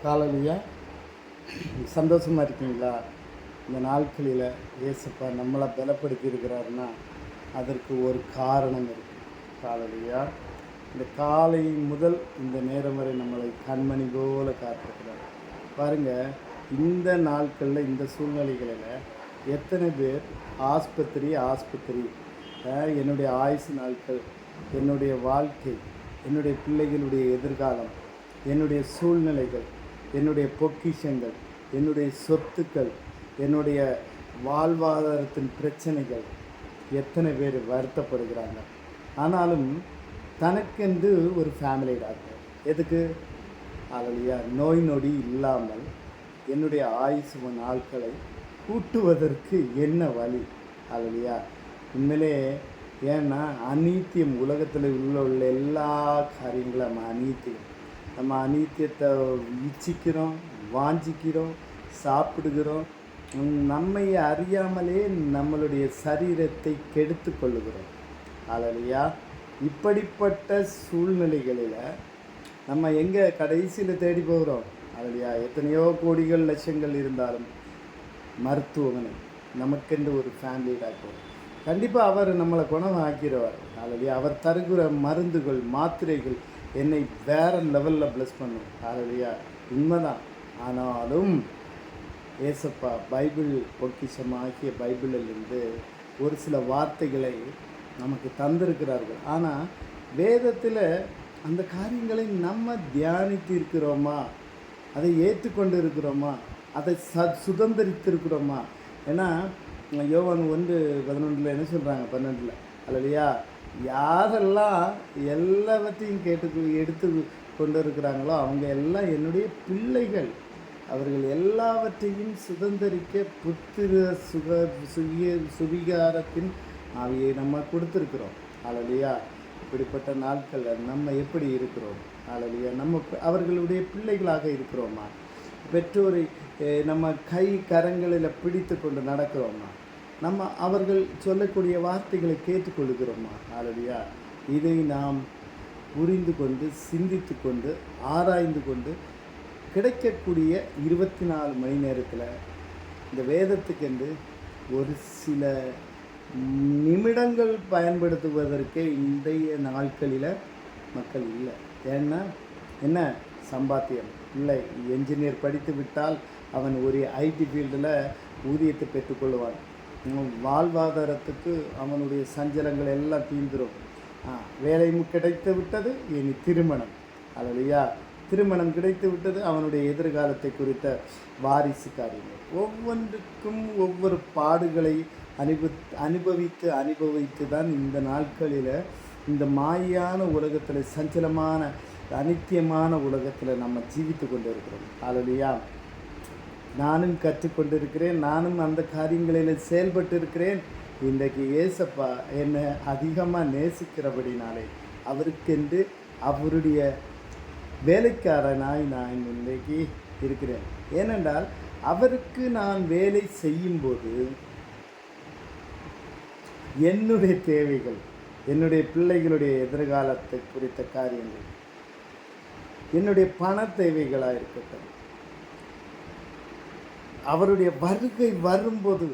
காலையிலையா சந்தோஷமாக இருக்கீங்களா? இந்த நாட்களில் ஏசப்பா நம்மளை பலப்படுத்தி இருக்கிறாருன்னா அதற்கு ஒரு காரணம் இருக்குது. காலையிலையா இந்த காலை முதல் இந்த நேரம் வரை நம்மளை கண்மணி போல காத்திருக்கிறார். பாருங்கள், இந்த நாட்களில் இந்த சூழ்நிலைகளில் எத்தனை பேர் ஆஸ்பத்திரி என்னுடைய ஆயுசு நாட்கள், என்னுடைய வாழ்க்கை, என்னுடைய பிள்ளைகளுடைய எதிர்காலம், என்னுடைய சூழ்நிலைகள், என்னுடைய பொக்கிஷங்கள், என்னுடைய சொத்துக்கள், என்னுடைய வாழ்வாதாரத்தின் பிரச்சனைகள், எத்தனை பேர் வருத்தப்படுகிறாங்க. ஆனாலும் தனக்கென்று ஒரு ஃபேமிலி டாக்டர் எதுக்கு? அல்லையா, நோய் நொடி இல்லாமல் என்னுடைய ஆயுசு நாட்களை கூட்டுவதற்கு என்ன வழி? அல்லையா, உண்மையிலே ஏன்னா அநீத்தியம் உலகத்தில் உள்ள எல்லா காரியங்களும் நம்ம அநீத்தியத்தை இச்சிக்கிறோம், வாஞ்சிக்கிறோம், சாப்பிடுகிறோம். நம்மை அறியாமலே நம்மளுடைய சரீரத்தை கெடுத்து கொள்ளுகிறோம். அல்லையா, இப்படிப்பட்ட சூழ்நிலைகளில் நம்ம எங்கே கடைசியில் தேடி போகிறோம்? அல்லையா, எத்தனையோ கோடிகள் லட்சங்கள் இருந்தாலும் மருத்துவமனை நமக்கென்று ஒரு ஃபேமிலி டாக்டர் கண்டிப்பாக அவர் நம்மளை குணம் ஆக்கிடுவார். அல்லையா, அவர் தருகிற மருந்துகள், மாத்திரைகள் என்னை வேறு லெவலில் ப்ளஸ் பண்ணும். அல்லையா, உண்மைதான். ஆனாலும் ஏசப்பா பைபிள் பொக்கிஷமாகிய பைபிளிலிருந்து ஒரு சில வார்த்தைகளை நமக்கு தந்திருக்கிறார்கள். ஆனால் வேதத்தில் அந்த காரியங்களை நம்ம தியானித்து இருக்கிறோமா? அதை ஏற்றுக்கொண்டு இருக்கிறோமா? அதை சுதந்திரித்திருக்கிறோமா? ஏன்னா யோவான் 1:11 என்ன சொல்கிறாங்க? 12 அல்லையா, யாரெல்லாம் எல்லாவற்றையும் எடுத்து கொண்டு இருக்கிறாங்களோ அவங்க எல்லாம் என்னுடைய பிள்ளைகள். அவர்கள் எல்லாவற்றையும் சுதந்திரிக்க புத்திர சுவிகாரத்தின் ஆவியை நம்ம கொடுத்துருக்குறோம். அல்லையா, இப்படிப்பட்ட நாட்களில் நம்ம எப்படி இருக்கிறோம்? அல்லையா, நம்ம அவர்களுடைய பிள்ளைகளாக இருக்கிறோமா? பெற்றோரை நம்ம கை கரங்களில் பிடித்து கொண்டு நடக்கிறோமா? நம்ம அவர்கள் சொல்லக்கூடிய வார்த்தைகளை கேட்டுக்கொள்கிறோமா? அல்லையா, இதை நாம் புரிந்து கொண்டு, சிந்தித்து கொண்டு, ஆராய்ந்து கொண்டு கிடைக்கக்கூடிய 24 மணி நேரத்தில் இந்த வேதத்துக்கென்று ஒரு சில நிமிடங்கள் பயன்படுத்துவதற்கே இன்றைய நாட்களில் மக்கள் இல்லை. ஏன்னா என்ன? சம்பாத்தியம் இல்லை. என்ஜினியர் படித்து விட்டால் அவன் ஒரு ஐடி ஃபீல்டில் ஊதியத்தை பெற்றுக்கொள்வான். வாழ்வாதாரத்துக்கு அவனுடைய சஞ்சலங்கள் எல்லாம் தீர்ந்துடும். வேலை கிடைத்து விட்டது, இனி திருமணம். அல்லையா, திருமணம் கிடைத்து விட்டது, அவனுடைய எதிர்காலத்தை குறித்த வாரிசு காரியங்கள். ஒவ்வொன்றுக்கும் ஒவ்வொரு பாடுகளை அனுபவித்து தான் இந்த நாட்களில் இந்த மாயான உலகத்தில், சஞ்சலமான அனித்தியமான உலகத்தில் நம்ம ஜீவித்து கொண்டு இருக்கிறோம். அல்லையா, நானும் கற்றுக்கொண்டிருக்கிறேன், நானும் அந்த காரியங்களில் செயல்பட்டு இருக்கிறேன். இன்றைக்கு ஏசப்பா என்னை அதிகமாக நேசிக்கிறபடினாலே அவருக்கென்று அவருடைய வேலைக்காரனாய் நான் இன்றைக்கு இருக்கிறேன். ஏனென்றால் அவருக்கு நான் வேலை செய்யும்போது என்னுடைய தேவைகள், என்னுடைய பிள்ளைகளுடைய எதிர்காலத்தை குறித்த காரியங்கள், என்னுடைய பண தேவைகளாக இருக்கட்டும், அவருடைய வருகை வரும்போது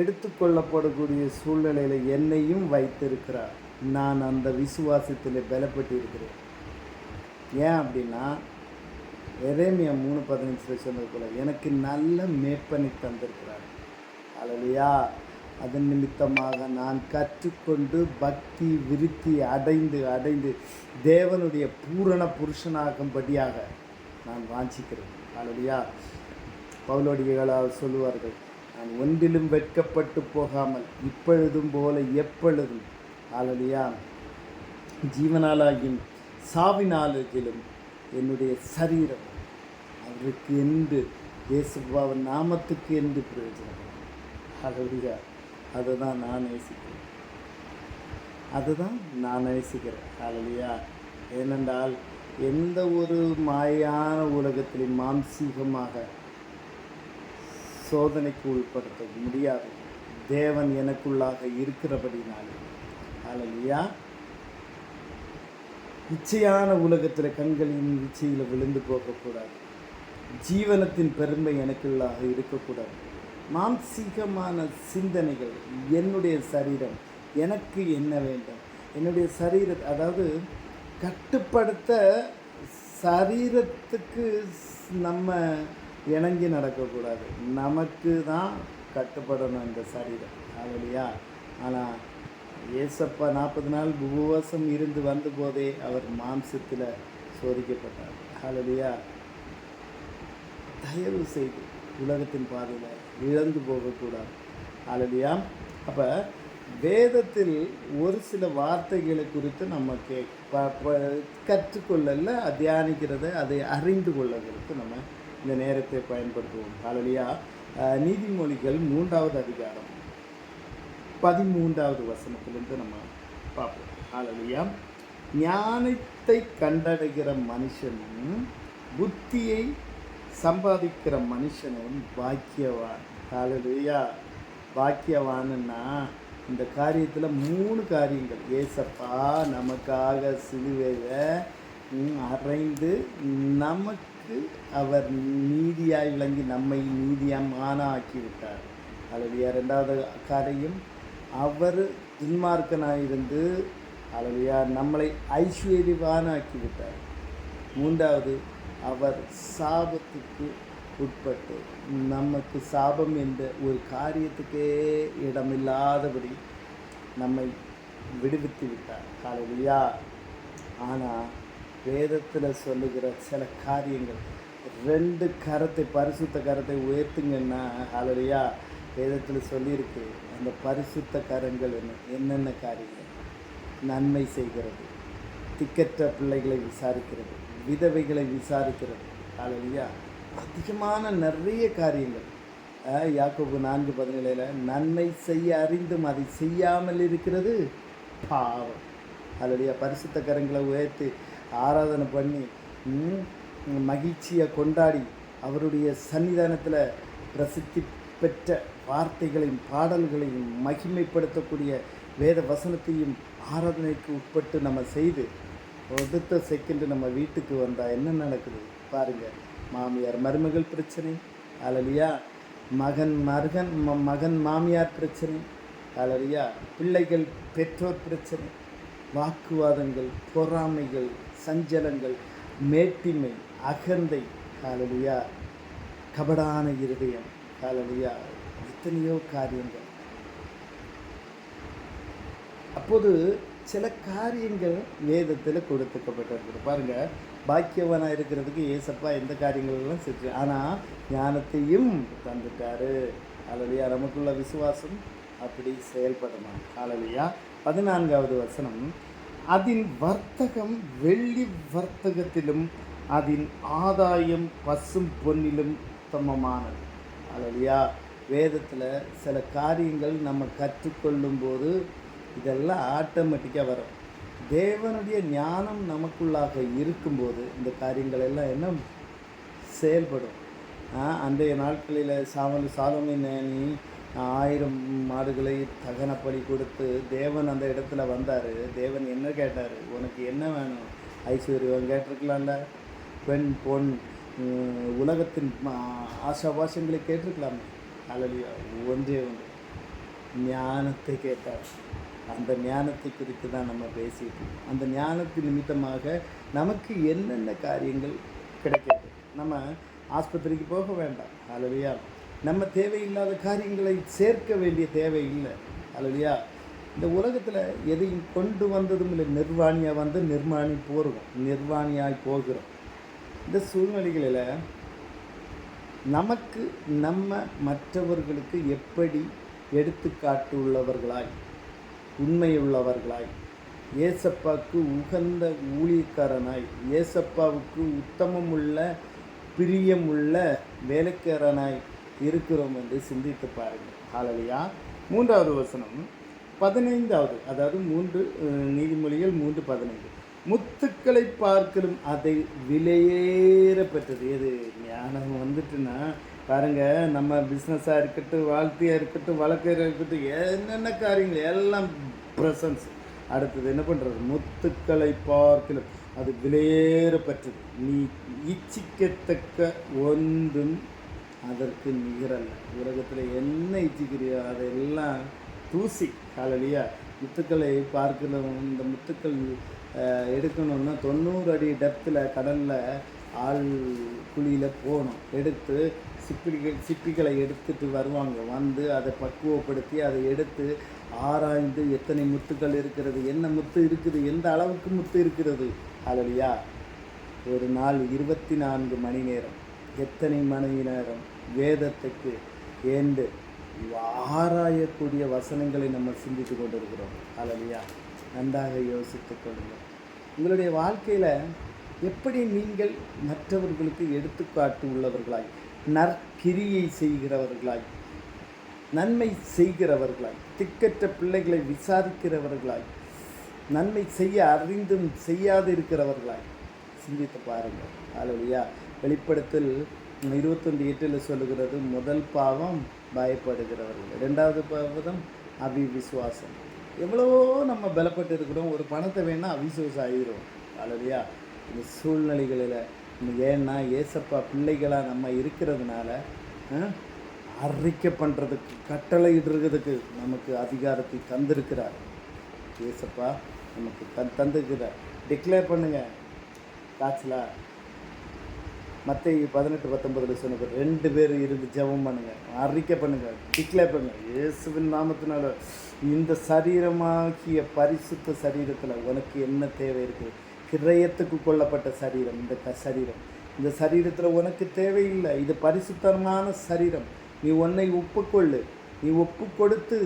எடுத்துக்கொள்ளப்படக்கூடிய சூழ்நிலையில் என்னையும் வைத்திருக்கிறார். நான் அந்த விசுவாசத்தில் பலப்பட்டு இருக்கிறேன். ஏன் அப்படின்னா எரேமியா 3:15 சொன்னது போல எனக்கு நல்ல மேய்ப்பனை தந்திருக்கிறார். அல்லையா, அதன் நிமித்தமாக நான் கற்றுக்கொண்டு பக்தி விருத்தி அடைந்து தேவனுடைய பூரண புருஷனாகும்படியாக நான் வாஞ்சிக்கிறேன். அல்லையா, பவுலடிகளால் சொல்லுவார்கள், நான் ஒன்றிலும் வெட்கப்பட்டு போகாமல் இப்பொழுதும் போல எப்பொழுதும், அல்லையா, ஜீவனாலாகியும் சாவினாலும் என்னுடைய சரீரம் அவருக்கு என்று, இயேசுவின் நாமத்துக்கு என்று பிரயோஜனம். அல்லையா, அதுதான் நான் நேசிக்கிறேன். அல்லையா, ஏனென்றால் எந்த ஒரு மாயான உலகத்திலும் மாம்சீகமாக சோதனைக்கு உட்படுத்த முடியாது. தேவன் எனக்குள்ளாக இருக்கிறபடினாலே. அல்லையா, இச்சையான உலகத்தில் கண்களின் இச்சையில் விழுந்து போகக்கூடாது. ஜீவனத்தின் பெருமை எனக்குள்ளாக இருக்கக்கூடாது. மாம்சீகமான சிந்தனைகள், என்னுடைய சரீரம், எனக்கு என்ன வேண்டும், என்னுடைய அதாவது கட்டுப்படுத்த சரீரத்துக்கு நம்ம இணங்கி நடக்கக்கூடாது. நமக்கு தான் கட்டுப்படணும் இந்த சரீரம். இல்லையா? ஆனால் ஏசப்பா 40 நாள் உபவாசம் இருந்து வந்த போதே அவர் மாம்சத்தில் சோதிக்கப்பட்டார். ஹல்லேலூயா. தயவு செய்து உலகத்தின் பாதையில் இழந்து போகக்கூடாது. ஹல்லேலூயா. அப்போ வேதத்தில் ஒரு சில வார்த்தைகளை குறித்து நம்ம கற்றுக்கொள்ளல, தியானிக்கிறத, அதை அறிந்து கொள்வதற்கு நம்ம இந்த நேரத்தை பயன்படுத்துவோம். ஹல்லேலூயா. நீதிமொழிகள் 3வது அதிகாரம் 13வது வசனத்திலிருந்து நம்ம பார்ப்போம். ஹல்லேலூயா. ஞானத்தை கண்டடைகிற மனுஷனும் புத்தியை சம்பாதிக்கிற மனுஷனும் பாக்கியவான். ஹல்லேலூயா. பாக்கியவான்னா இந்த காரியத்தில் 3 காரியங்கள். ஏசப்பா நமக்காக சிலுவையில் அறைந்து நமக்கு அவர் நீதியாய் விளங்கி நம்மை நீதியமான ஆக்கிவிட்டார். ஹல்லேலூயா. 2வது காரியம், அவர் துன்மார்க்கனாயிருந்து ஹல்லேலூயா நம்மளை ஐஸ்வர்யவான ஆக்கிவிட்டார். 3வது, அவர் சாபத்துக்கு உட்பட்டு நமக்கு சாபம் என்ற ஒரு காரியத்துக்கே இடமில்லாதபடி நம்மை விடுவித்து விட்டார். ஹல்லேலூயா. ஆனால் வேதத்தில் சொல்லுகிற சில காரியங்கள், 2 கரத்தை, பரிசுத்த கரத்தை உயர்த்துங்கன்னா, ஹல்லேலூயா, வேதத்தில் சொல்லியிருக்கு. அந்த பரிசுத்த கரங்கள் என்னென்ன காரியங்கள்? நன்மை செய்கிறது, திக்கற்ற பிள்ளைகளை விசாரிக்கிறது, விதவைகளை விசாரிக்கிறது. ஹல்லேலூயா. அதிகமான நிறைய காரியங்கள். யாக்கோபு 4:17 நன்மை செய்ய அறிந்தும் அதை செய்யாமல் இருக்கிறது பாவம். ஹல்லேலூயா. பரிசுத்த கரங்களை உயர்த்தி ஆராதனை பண்ணி மகிழ்ச்சியை கொண்டாடி அவருடைய சன்னிதானத்தில் பிரசித்தி பெற்ற வார்த்தைகளையும் பாடல்களையும் மகிமைப்படுத்தக்கூடிய வேத வசனத்தையும் ஆராதனைக்கு உட்பட்டு நம்ம செய்து அடுத்த செகண்டு நம்ம வீட்டுக்கு வந்தால் என்ன நடக்குது பாருங்கள். மாமியார் மருமகள் பிரச்சனை. ஹல்லேலூயா. மகன் மாமியார் பிரச்சனை. ஹல்லேலூயா. பிள்ளைகள் பெற்றோர் பிரச்சனை, வாக்குவாதங்கள், பொறாமைகள், சஞ்சலங்கள், மேட்டிமை, அகந்தை. ஹல்லேலூயா. கபடான இருதயம். ஹல்லேலூயா. எத்தனையோ காரியங்கள். அப்போது சில காரியங்கள் வேதத்தில் கொடுத்துக்கப்பட்டிருக்கு. பாருங்கள், பாக்கியவனாக இருக்கிறதுக்கு ஏசப்பா எந்த காரியங்களெல்லாம் செஞ்சு, ஆனால் ஞானத்தையும் தந்துட்டாரு. ஹல்லேலூயா. நமக்குள்ள விசுவாசம் அப்படி செயல்படணும். ஹல்லேலூயா. 14வது வசனம், அதன் வர்த்தகம் வெள்ளி வர்த்தகத்திலும் அதன் ஆதாயம் பசும் பொன்னிலும் உத்தமமானது. ஹல்லேலூயா. வேதத்தில் சில காரியங்கள் நம்ம கற்றுக்கொள்ளும் போது இதெல்லாம் ஆட்டோமேட்டிக்காக வரும். தேவனுடைய ஞானம் நமக்குள்ளாக இருக்கும்போது இந்த காரியங்கள் எல்லாம் என்ன செயல்படும். அன்றைய நாட்களில் சாலமோன் ஞானி 1000 மாடுகளை தகனப்படி கொடுத்து தேவன் அந்த இடத்துல வந்தார். தேவன் என்ன கேட்டார்? உனக்கு என்ன வேணும்? ஐஸ்வர்யம் கேட்டிருக்கலாம்ல, பெண் பொன் உலகத்தின் ஆசாபாசங்களை கேட்டிருக்கலாமே. ஹல்லேலூயா. ஒன்றே ஒன்று, ஞானத்தை கேட்டார். அந்த ஞானத்தை குறித்து தான் நம்ம பேசிட்டு, அந்த ஞானத்தின் நிமித்தமாக நமக்கு என்னென்ன காரியங்கள் கிடைக்கிறது. நம்ம ஆஸ்பத்திரிக்கு போக வேண்டாம். ஹல்லேலூயா. நம்ம தேவையில்லாத காரியங்களை சேர்க்க வேண்டிய தேவை இல்லை. ஹல்லேலூயா. இந்த உலகத்தில் எதையும் கொண்டு வந்ததும் இல்லை. நிர்வாணியாக வந்து நிர்வாணியாய் போகிறோம். இந்த சூழ்நிலைகளில் நமக்கு நம்ம மற்றவர்களுக்கு எப்படி எடுத்துக்காட்டு உள்ளவர்களாய், உண்மையுள்ளவர்களாய், ஏசப்பாவுக்கு உகந்த ஊழியக்காரனாய், ஏசப்பாவுக்கு உத்தமமுள்ள பிரியமுள்ள வேலைக்காரனாய் இருக்கிறோம் என்று சிந்தித்து பாருங்கள். ஹல்லேலூயா. 3வது வசனம் 15வது, அதாவது 3 நீதிமொழிகள் 3:15, முத்துக்களை பார்க்கலும் அதை விலையேற பெற்றது. எது? ஞானம் வந்துட்டுன்னா பாருங்கள், நம்ம பிஸ்னஸாக இருக்கட்டும், வாழ்க்கையாக இருக்கட்டும், வழக்கையாக இருக்கட்டும், என்னென்ன காரியங்கள் எல்லாம் ப்ரெசன்ஸ். அடுத்தது என்ன பண்ணுறது? முத்துக்களை பார்க்கலும் அது விலையேறப்பட்டது. நீ இச்சிக்கத்தக்க ஒன்றும் அதற்கு நிகரல்ல. உலகத்தில் என்ன இச்சிக்கிறியோ அதெல்லாம் தூசி. காலையிலையா முத்துக்களை பார்க்கணும். இந்த முத்துக்கள் எடுக்கணுன்னா 90 அடி டெப்த்தில் கடலில் ஆள் குழியில் போகணும். எடுத்து சிப்பிகளை எடுத்துகிட்டு வருவாங்க. வந்து அதை பக்குவப்படுத்தி அதை எடுத்து ஆராய்ந்து எத்தனை முத்துக்கள் இருக்கிறது, என்ன முத்து இருக்குது, எந்த அளவுக்கு முத்து இருக்கிறது. அல்லையா ஒரு நாள் 24 மணி நேரம், எத்தனை மணி நேரம் வேதத்துக்கு ஏண்டு ஆராயக்கூடிய வசனங்களை நம்ம சிந்தித்து கொண்டிருக்கிறோம். அல்லையா நன்றாக யோசித்து கொள்ளுங்கள். உங்களுடைய வாழ்க்கையில் எப்படி நீங்கள் மற்றவர்களுக்கு எடுத்துக்காட்டு உள்ளவர்களாய், நற்கிரியை செய்கிறவர்களாய், நன்மை செய்கிறவர்களாய், திக்கற்ற பிள்ளைகளை விசாரிக்கிறவர்களாய், நன்மை செய்ய அறிந்தும் செய்யாது இருக்கிறவர்களாய் சிந்தித்து பாருங்கள். அல்லையா வெளிப்படுத்தல் 21:8 சொல்லுகிறது, முதல் பாவம் பயப்படுகிறவர்கள், 2வது பாவம் அவிவிசுவாசம். எவ்வளவோ நம்ம பலப்பட்டு இருக்கிறோம். ஒரு பணத்தை வேணால் அவிசுவாசம் ஆகிடும். அல்லையா இந்த சூழ்நிலைகளில் ஏன்னா ஏசப்பா பிள்ளைகளாக நம்ம இருக்கிறதுனால அறிக்கை பண்ணுறதுக்கு, கட்டளை இடுறதுக்கு நமக்கு அதிகாரத்தை தந்திருக்கிறார். ஏசப்பா நமக்கு தந்திருக்கிறார். டிக்ளேர் பண்ணுங்கள். காய்ச்சலா மத்தேயு 18:19 சொன்னது 2 பேர் இருந்து ஜெபம் பண்ணுங்கள், அறிக்கை பண்ணுங்கள், டிக்ளேர் பண்ணுங்கள். இயேசுவின் நாமத்தினால இந்த சரீரமாகிய பரிசுத்த சரீரத்தில் உனக்கு என்ன தேவை இருக்குது? கிரயத்துக்கு கொள்ளப்பட்ட சரீரம் இந்த சரீரம். இந்த சரீரத்தில் உனக்கு தேவையில்லை. இது பரிசுத்தமான சரீரம். நீ உன்னை ஒப்புக்கொள்ளு. நீ ஒப்பு கொடுத்து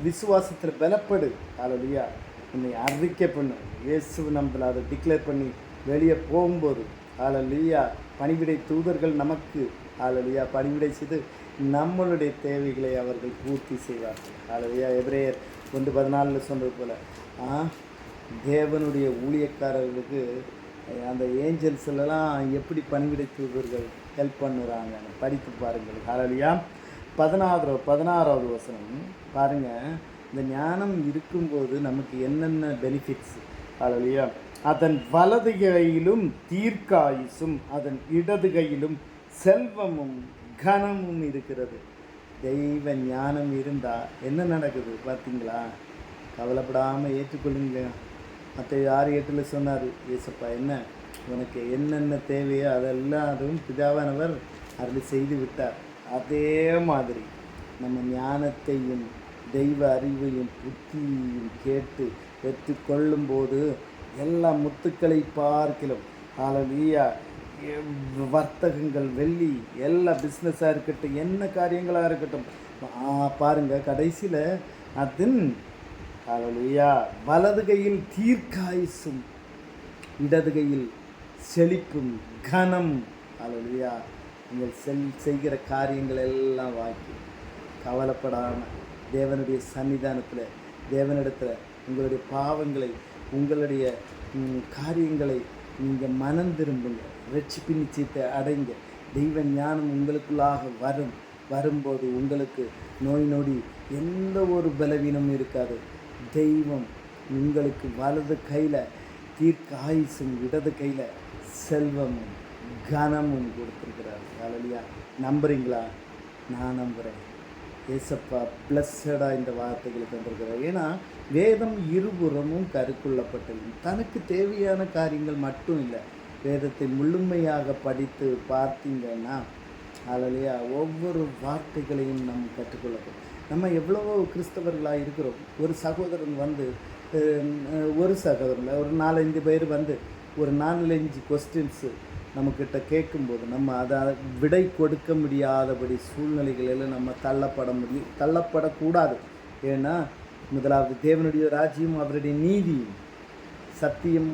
விசுவாசத்தில் பலப்படு. அல்லையா உன்னை அறிக்கை பண்ணு. இயேசு நம்மள அதை டிக்ளேர் பண்ணி வெளியே போகும்போது அல்லையா பணிவிடை தூதர்கள் நமக்கு அல்லையா பணிவிடை செய்து நம்மளுடைய தேவைகளை அவர்கள் பூர்த்தி செய்வார்கள். அல்லையா எபிரேயர் 1:14 சொன்னது போல் தேவனுடைய ஊழியக்காரர்களுக்கு அந்த ஏஞ்சல்ஸ்லாம் எப்படி பணிவிடை தூதர்கள் ஹெல்ப் பண்ணுறாங்கன்னு படித்து பாருங்கள். அல்லையா 16வது வசனம் பாருங்கள். இந்த ஞானம் இருக்கும்போது நமக்கு என்னென்ன பெனிஃபிட்ஸ். அல்லையா அதன் வலது கையிலும் தீர்க்காயுசும் அதன் இடது கையிலும் செல்வமும் கனமும் இருக்கிறது. தெய்வ ஞானம் இருந்தால் என்ன நடக்குது பார்த்தீங்களா? கவலைப்படாமல் ஏற்றுக்கொள்ளுங்க. மற்ற 6:8 சொன்னார் ஏசப்பா, என்ன உனக்கு என்னென்ன தேவையோ அதெல்லாம் அதுவும் பிதாவானவர் அருள் செய்து விட்டார். அதே மாதிரி நம்ம ஞானத்தையும் தெய்வ அறிவையும் புத்தியையும் கேட்டு பெற்றுக்கொள்ளும்போது எல்லா முத்துக்களை பார்க்கிலும் அல்லேலூயா வர்த்தகங்கள், வெள்ளி, எல்லா பிஸ்னஸாக இருக்கட்டும், என்ன காரியங்களாக இருக்கட்டும் பாருங்கள். கடைசியில் அதன் அல்லேலூயா வலது கையில் தீர்க்காயுசும் இடது கையில் செழிப்பும் கனம். அல்லேலூயா நீங்கள் செய்கிற காரியங்கள் எல்லாம் வாக்கி கவலைப்படாமல் தேவனுடைய சன்னிதானத்தில் தேவனிடத்தில் உங்களுடைய பாவங்களை, உங்களுடைய காரியங்களை நீங்கள் மனம் திரும்புங்க. ரட்சிப்பு நிச்சயத்தை அடைங்க. தெய்வ ஞானம் உங்களுக்குள்ளாக வரும்போது உங்களுக்கு நோய் நொடி எந்த ஒரு பலவீனமும் இருக்காது. தெய்வம் உங்களுக்கு வலது கையில் தீர்க்க ஆயுசும் இடது கையில் செல்வமும் கனமும் கொடுத்துருக்கிறார். அல்லேலூயா நம்புறீங்களா? நான் நம்புகிறேன். ஏசப்பா பிளஸ்ஸடாக இந்த வார்த்தைகளை தந்திருக்கிறார். ஏன்னா வேதம் இருபுறமும் கருக்குள்ளப்பட்டது. தனக்கு தேவையான காரியங்கள் மட்டும் இல்லை. வேதத்தை முழுமையாக படித்து பார்த்தீங்கன்னா அல்லேலூயா ஒவ்வொரு வார்த்தைகளையும் நாம் கற்றுக்கொள்ளப்படும். நம்ம எவ்வளவோ கிறிஸ்தவர்களாக இருக்கிறோம். ஒரு சகோதரன் ஒரு 4-5 பேர் ஒரு 4-5 கொஸ்டின்ஸு நம்மக்கிட்ட கேட்கும்போது நம்ம அதை விடை கொடுக்க முடியாதபடி சூழ்நிலைகளில் நம்ம தள்ளப்படக்கூடாது. ஏன்னா முதலாவது தேவனுடைய ராஜ்யம், அவருடைய நீதி, சத்தியம்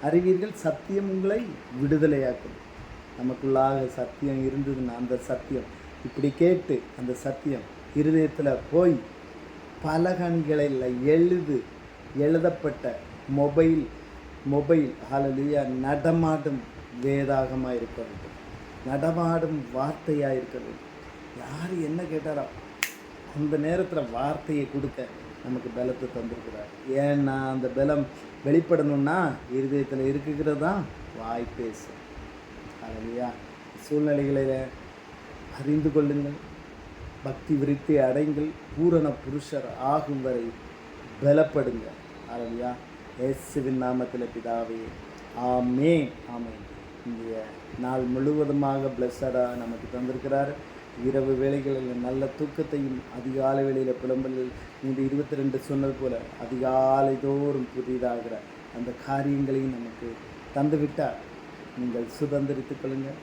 அறிவீர்கள், சத்தியம் உங்களை விடுதலையாக்கும். நமக்குள்ளாக சத்தியம் இருந்ததுன்னா அந்த சத்தியம் இப்படி கேட்டு அந்த சத்தியம் இருதயத்தில் போய் பலகணிகளில் எழுதப்பட்ட மொபைல் அல்லேலூயா நடமாடும் வேதாகமாக இருக்க வேண்டும். நடமாடும் வார்த்தையாக இருக்க வேண்டும். யார் என்ன கேட்டாரோ அந்த நேரத்தில் வார்த்தையை கொடுக்க நமக்கு பலத்தை தந்திருக்கிறார். ஏன்னா அந்த பலம் வெளிப்படணும்னா இருதயத்தில் இருக்கிறது தான் வாய் பேசும். அல்லையா? சூழ்நிலைகளில் அறிந்து கொள்ளுங்கள், பக்தி விருத்தி அடைங்கள், பூரண புருஷர் ஆகும் வரை பலப்படுங்க. அல்லையா? இயேசுவின் நாமத்தில் பிதாவே, ஆமென், ஆமென். இந்த நாள் முழுவதுமாக பிளஸடாக நமக்கு தந்திருக்கிறார். இரவு வேளைகளில் நல்ல தூக்கத்தையும், அதிகாலை வேளையில் புலம்பலில் 22 சொன்னது போல அதிகாலை தோறும் புதிதாகிற அந்த காரியங்களையும் நமக்கு தந்துவிட்டார். நீங்கள் சுதந்திரித்துக் கொள்ளுங்கள்.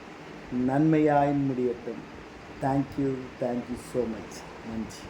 நன்மையாய் முடியட்டும். Thank you so much. நன்றி.